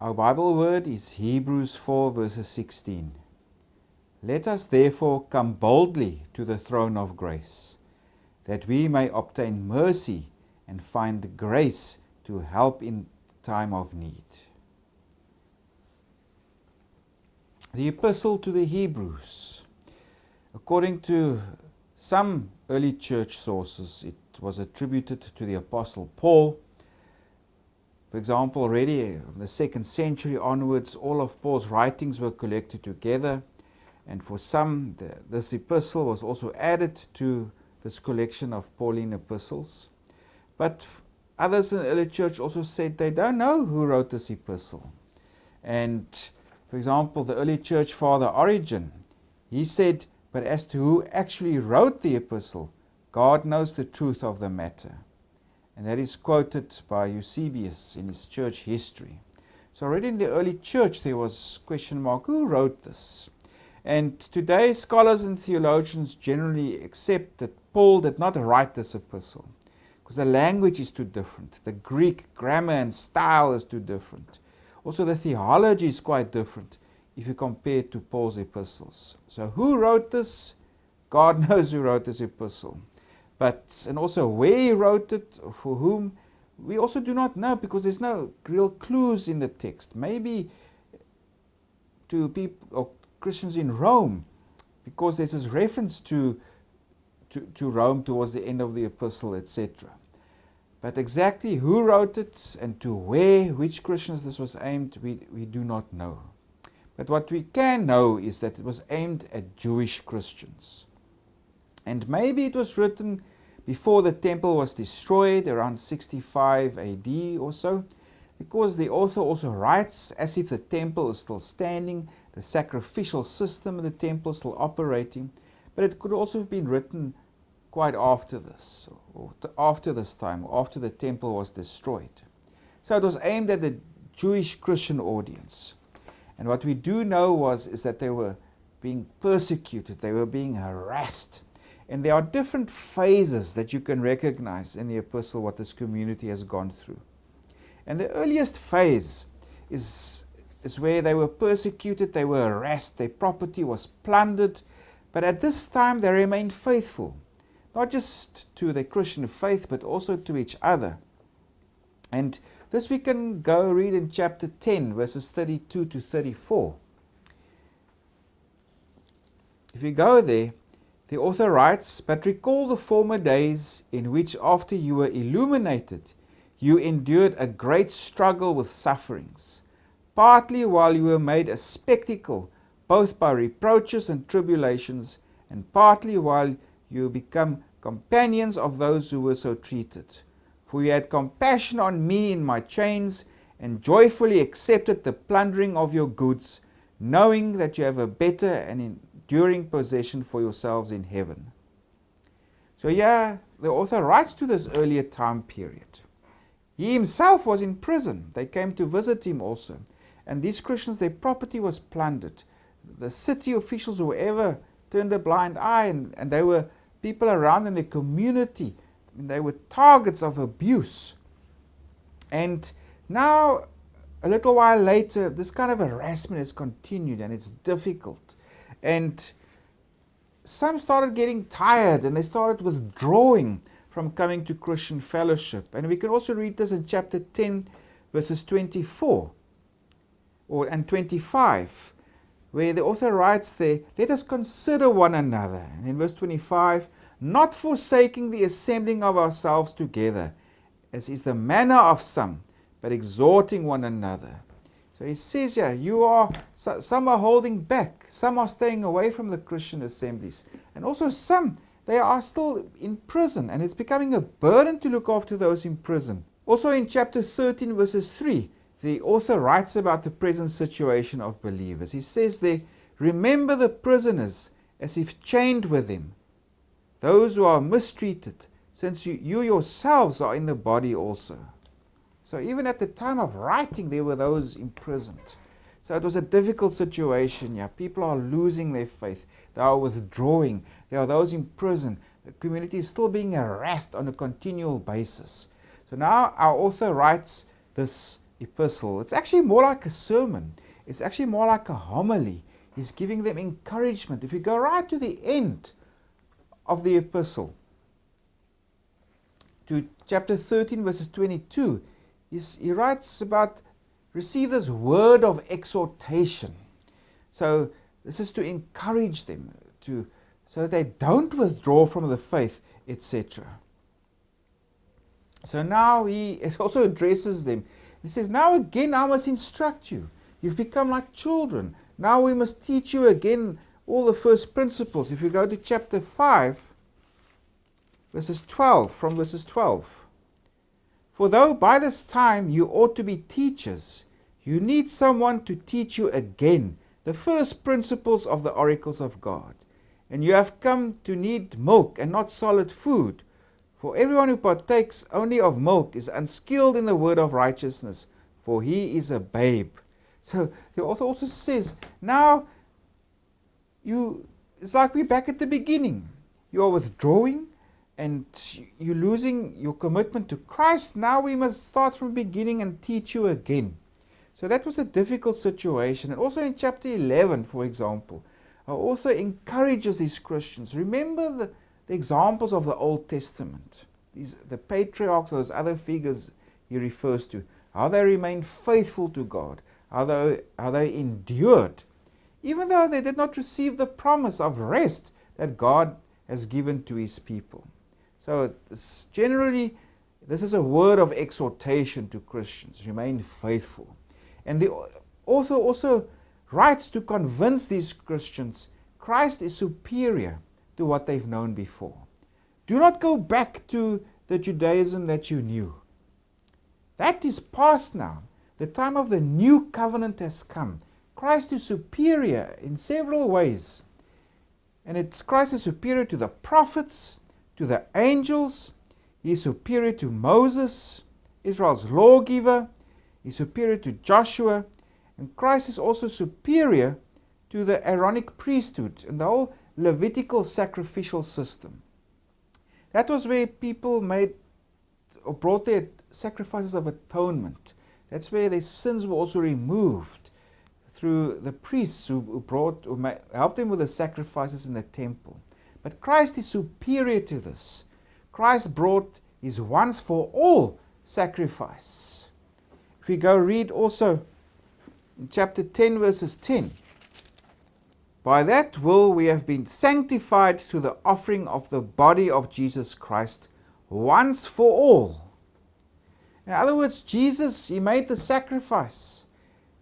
Our Bible word is Hebrews 4 verses 16. Let us therefore come boldly to the throne of grace, that we may obtain mercy and find grace to help in time of need. The Epistle to the Hebrews. According to some early church sources, it was attributed to the Apostle Paul. For example, already from the 2nd century onwards, all of Paul's writings were collected together, and for some, this epistle was also added to this collection of Pauline epistles. But others in the early church also said they don't know who wrote this epistle. And for example, the early church father Origen, he said, but as to who actually wrote the epistle, God knows the truth of the matter. And that is quoted by Eusebius in his church history. So already in the early church there was question mark, who wrote this? And today scholars and theologians generally accept that Paul did not write this epistle, because the language is too different. The Greek grammar and style is too different. Also the theology is quite different if you compare it to Paul's epistles. So who wrote this? God knows who wrote this epistle. And also where he wrote it, or for whom, we also do not know, because there's no real clues in the text. Maybe to people or Christians in Rome, because there's this reference to Rome towards the end of the epistle, etc. But exactly who wrote it and to where, which Christians this was aimed, we do not know. But what we can know is that it was aimed at Jewish Christians. And maybe it was written before the temple was destroyed, around 65 AD or so, because the author also writes as if the temple is still standing, the sacrificial system in the temple still operating, but it could also have been written quite after this, or after this time, or after the temple was destroyed. So it was aimed at the Jewish Christian audience. And what we do know is that they were being persecuted, they were being harassed. And there are different phases that you can recognize in the epistle what this community has gone through. And the earliest phase is where they were persecuted, they were harassed, their property was plundered. But at this time they remained faithful, not just to their Christian faith, but also to each other. And this we can go read in chapter 10, verses 32 to 34. If we go there, the author writes, "But recall the former days in which after you were illuminated, you endured a great struggle with sufferings, partly while you were made a spectacle, both by reproaches and tribulations, and partly while you become companions of those who were so treated. For you had compassion on me in my chains, and joyfully accepted the plundering of your goods, knowing that you have a better and enduring possession for yourselves in heaven." So the author writes to this earlier time period. He himself was in prison. They came to visit him also. And these Christians, their property was plundered. The city officials, whoever, turned a blind eye, and they were people around in the community. They were targets of abuse. And now, a little while later, this kind of harassment has continued, and it's difficult. And some started getting tired, and they started withdrawing from coming to Christian fellowship. And we can also read this in chapter 10, verses 24 and 25, where the author writes there, "Let us consider one another." And in verse 25, "Not forsaking the assembling of ourselves together, as is the manner of some, but exhorting one another." So he says here, some are holding back, some are staying away from the Christian assemblies, and also some, they are still in prison, and it's becoming a burden to look after those in prison. Also in chapter 13, verses 3, the author writes about the present situation of believers. He says there, "Remember the prisoners as if chained with them, those who are mistreated, since you yourselves are in the body also." So even at the time of writing, there were those imprisoned. So it was a difficult situation. People are losing their faith. They are withdrawing. There are those in prison. The community is still being harassed on a continual basis. So now our author writes this epistle. It's actually more like a sermon. It's actually more like a homily. He's giving them encouragement. If you go right to the end of the epistle, to chapter 13, verses 22, he writes about, receive this word of exhortation. So this is to encourage them, so that they don't withdraw from the faith, etc. So now he also addresses them. He says, now again I must instruct you. You've become like children. Now we must teach you again all the first principles. If you go to chapter 5, verses 12, from verses 12. For though by this time you ought to be teachers, you need someone to teach you again the first principles of the oracles of God. And you have come to need milk and not solid food. For everyone who partakes only of milk is unskilled in the word of righteousness, for he is a babe. So the author also says, now it's like we're back at the beginning. You are withdrawing and you're losing your commitment to Christ. Now we must start from the beginning and teach you again. So that was a difficult situation. And also in chapter 11, for example, our author encourages these Christians. Remember the examples of the Old Testament. The patriarchs, those other figures he refers to. How they remained faithful to God. How they endured. Even though they did not receive the promise of rest that God has given to his people. So generally, this is a word of exhortation to Christians. Remain faithful. And the author also writes to convince these Christians Christ is superior to what they've known before. Do not go back to the Judaism that you knew. That is past now. The time of the new covenant has come. Christ is superior in several ways. And Christ is superior to the prophets, to the angels. He is superior to Moses, Israel's lawgiver. He is superior to Joshua. And Christ is also superior to the Aaronic priesthood and the whole Levitical sacrificial system. That was where people made or brought their sacrifices of atonement. That's where their sins were also removed through the priests who helped them with the sacrifices in the temple. But Christ is superior to this. Christ brought his once for all sacrifice. If we go read also in chapter 10, verses 10. By that will we have been sanctified through the offering of the body of Jesus Christ once for all. In other words, Jesus, he made the sacrifice.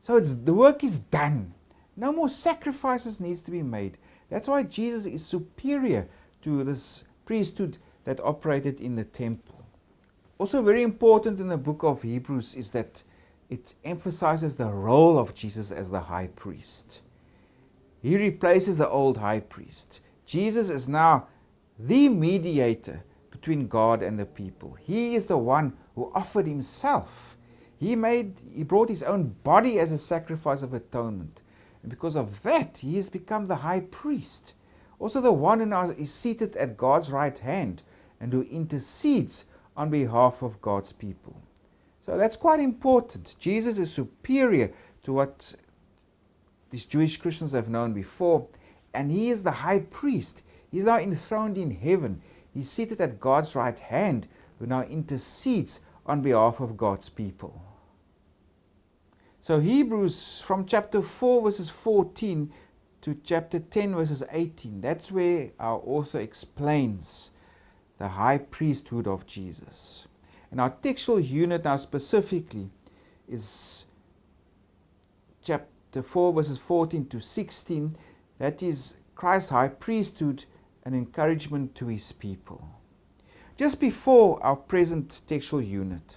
So the work is done. No more sacrifices needs to be made. That's why Jesus is superior to this priesthood that operated in the temple. Also very important in the book of Hebrews is that it emphasizes the role of Jesus as the high priest. He replaces the old high priest. Jesus is now the mediator between God and the people. He is the one who offered himself. He brought his own body as a sacrifice of atonement. And because of that, he has become the high priest. Also the one who now is seated at God's right hand and who intercedes on behalf of God's people. So that's quite important. Jesus is superior to what these Jewish Christians have known before. And he is the high priest. He's now enthroned in heaven. He's seated at God's right hand, who now intercedes on behalf of God's people. So Hebrews, from chapter 4 verses 14 to chapter 10 verses 18, that's where our author explains the high priesthood of Jesus. And our textual unit now specifically is chapter 4 verses 14 to 16. That is Christ's high priesthood, an encouragement to his people. Just before our present textual unit,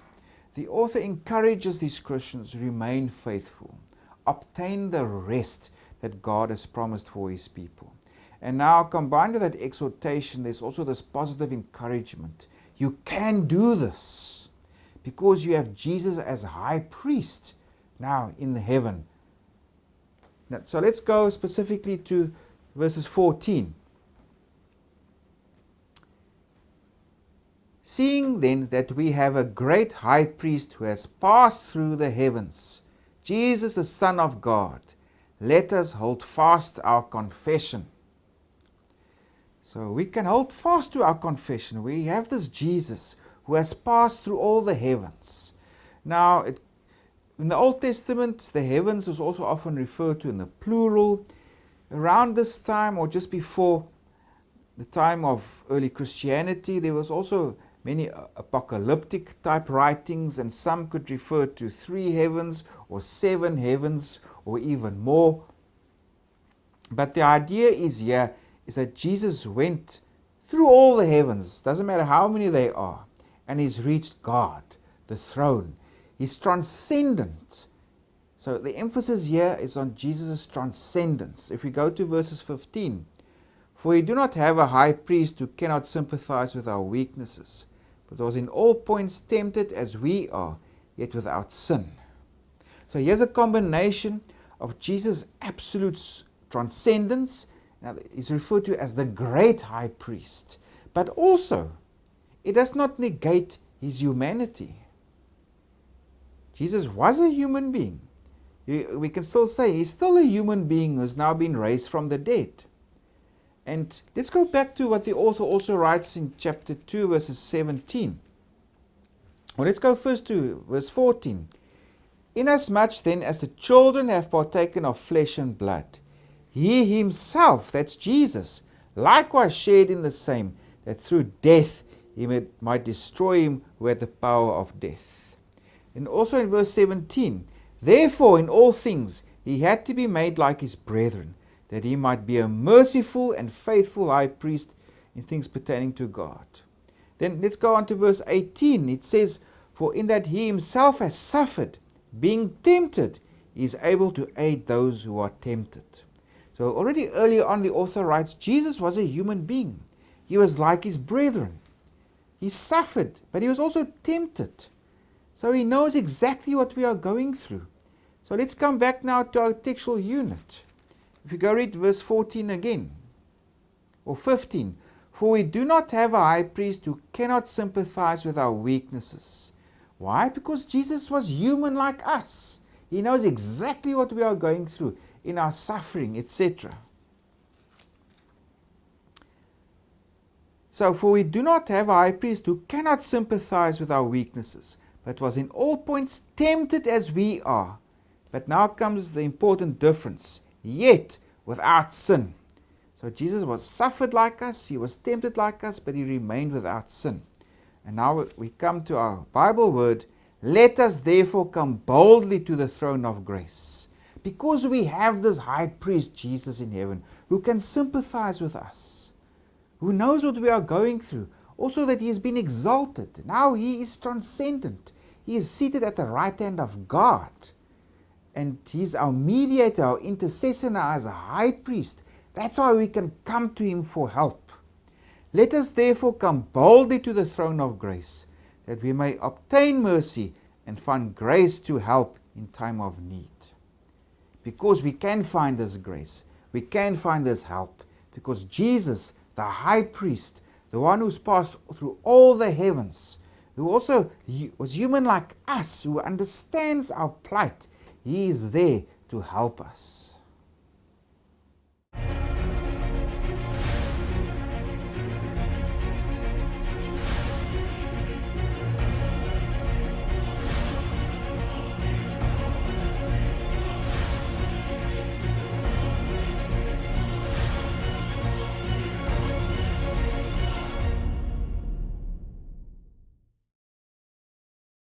the author encourages these Christians to remain faithful, obtain the rest that God has promised for his people. And now, combined with that exhortation, there's also this positive encouragement. You can do this because you have Jesus as high priest now in heaven. Now, so let's go specifically to verses 14. Seeing then that we have a great high priest who has passed through the heavens, Jesus the Son of God, let us hold fast our confession. So we can hold fast to our confession. We have this Jesus who has passed through all the heavens. Now, in the Old Testament, the heavens was also often referred to in the plural. Around this time, or just before the time of early Christianity, there was also many apocalyptic type writings, and some could refer to 3 heavens or 7 heavens or even more. But the idea is here is that Jesus went through all the heavens, doesn't matter how many they are, and he's reached God, the throne. He's transcendent. So the emphasis here is on Jesus' transcendence. If we go to verses 15, for we do not have a high priest who cannot sympathize with our weaknesses, but was in all points tempted as we are, yet without sin. So here's a combination of Jesus' absolute transcendence. Now, he's referred to as the great high priest, but also it does not negate his humanity. Jesus was a human being. We can still say he's still a human being who's now been raised from the dead. And let's go back to what the author also writes in chapter 2, verses 17. Well, let's go first to verse 14. Inasmuch then as the children have partaken of flesh and blood, he himself, that's Jesus, likewise shared in the same, that through death he might destroy him who had the power of death. And also in verse 17, therefore in all things he had to be made like his brethren, that he might be a merciful and faithful high priest in things pertaining to God. Then let's go on to verse 18. It says, for in that he himself has suffered, being tempted, he is able to aid those who are tempted. So already earlier on the author writes, Jesus was a human being. He was like his brethren. He suffered, but he was also tempted. So he knows exactly what we are going through. So let's come back now to our textual unit. If you go read verse 14 again, or 15, for we do not have a high priest who cannot sympathize with our weaknesses. Why? Because Jesus was human like us. He knows exactly what we are going through in our suffering, etc. So, for we do not have a high priest who cannot sympathize with our weaknesses, but was in all points tempted as we are. But now comes the important difference. Yet without sin. So Jesus was suffered like us, he was tempted like us, but he remained without sin. And now we come to our Bible word, let us therefore come boldly to the throne of grace. Because we have this high priest, Jesus in heaven, who can sympathize with us, who knows what we are going through, also that he has been exalted. Now he is transcendent. He is seated at the right hand of God. And he's our mediator, our intercessor now as a high priest. That's why we can come to him for help. Let us therefore come boldly to the throne of grace, that we may obtain mercy and find grace to help in time of need. Because we can find this grace, we can find this help, because Jesus, the high priest, the one who's passed through all the heavens, who also was human like us, who understands our plight, he is there to help us.